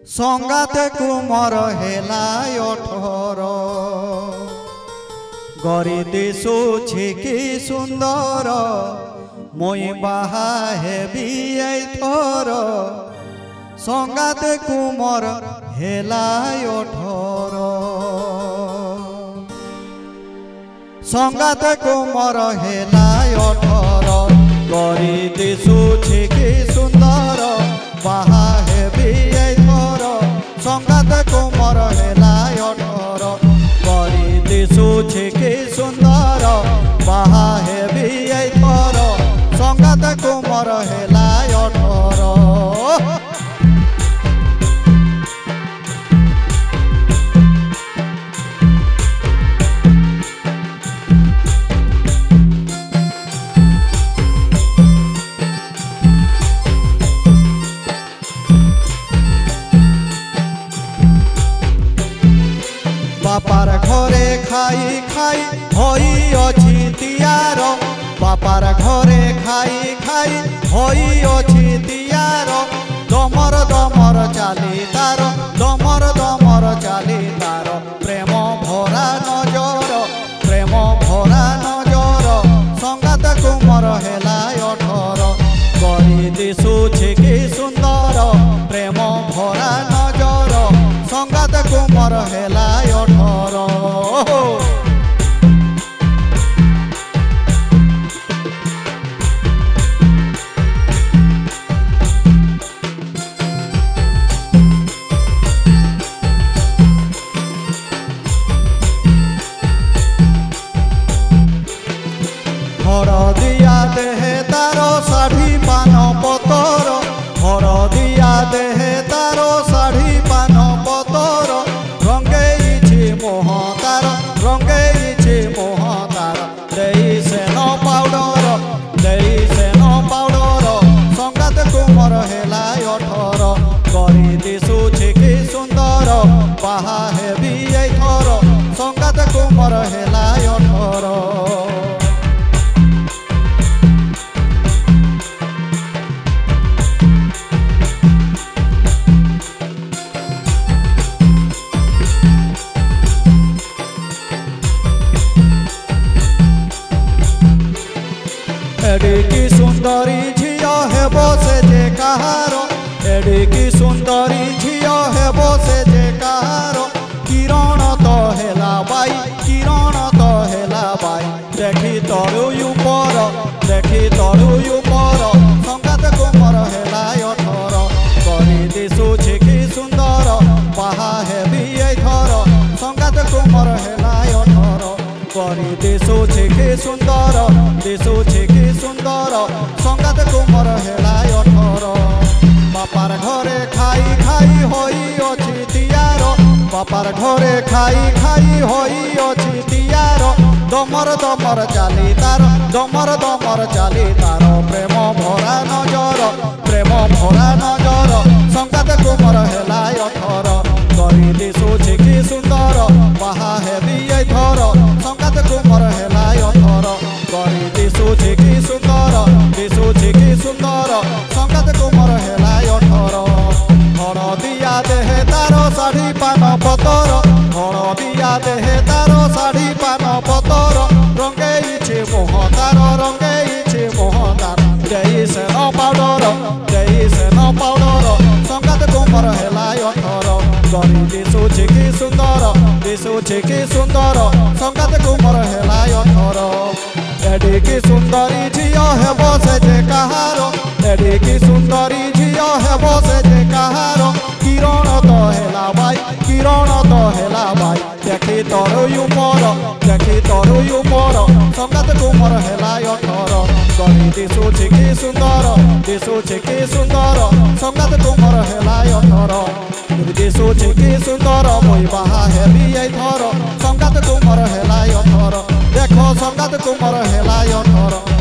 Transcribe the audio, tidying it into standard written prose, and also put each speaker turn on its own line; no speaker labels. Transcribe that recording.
संगाते कुमर हेलाय 18 गरी दिशुछि कि सुंदर মই बाहा हेबी थर संगाते कुमर हेलाय 18 संगाते कुमर हेलाय 18 गरी दिशुछि कि सुंदर बाहा हेबी थर संगाते कुमर हेलाय 18 गरी दिशुछि कि सुंदर बाहा हेबी थर संगाते कुमर हेलाय 18 बापार घरे खाई खाई होई अछि तियार बापार घरे खाई खाई होई अछि तियार दमर दमर चाली तार दमर दमर चाली तार प्रेम भरा नजर संगाते कुमर हेलाय 18 गरी दिशुछि कि सुंदर प्रेम भरा नजर संगाते कुमर हेलाय 18 हर दिया देहे तारो साढ़ी पान पतर हर दिया देहे तारो साढ़ी पान पतर रंगेइछि मोह तार रंगेइछि मोह तार देई सेन पाउडर संगाते कुमर हेलाय 18 गरी दिशुछि कि सुंदर बाहा हेबी थर संगाते कुमर हेलाय 18 एडिकी सुंदरी झियो हेबो से जे कहार एडिकी सुंदरी झियो हेबो से जे कहार किरण तो हेला बाई देखी तरू ऊपर संगाते कुमर हेलाय 18 गरी दिशुछि कि सुंदर बाहा हेबी थर संगाते कुमर हेलाय 18 गरी दिशुछि कि सुंदर संगाते कुमर हेलाय 18 बापार घरे खाई खाई होई अछि तियार बापार घरे खाई खाई होई अछि तियार दमर दमर चाली तार प्रेम भरा नजर संगाते कुमर हेलाय 18 गरी दिशुछि कि सुंदर बाहा हेबी थर संगाते कुमर हेलाय 18 गरी दिशुछि कि सुंदर संगाते कुमर हेलाय 18 हर दिया देहे तारो साढ़ी पान पतर हर दिया देहे तारो साढ़ी पान पतर रंगेइछि मोह तार देई सेन पाउडर संगाते कुमर हेलाय 18 गरी दिशुछि कि सुंदर संगाते कुमर हेलाय 18 एडिकी सुंदरी झियो हेबो से जे कहार एडिकी सुंदरी झियो हेबो से जे कहार किरण तो हेला बाई देखी तरू ऊपर संगाते कुमर हेलाय 18 गरी दिशुछि कि सुंदर संगाते कुमर हेलाय 18 दिशुछि कि सुंदर মই बाहा हेबी थर संगाते कुमर हेलाय 18 देखो संगाते कुमर हेलाय 18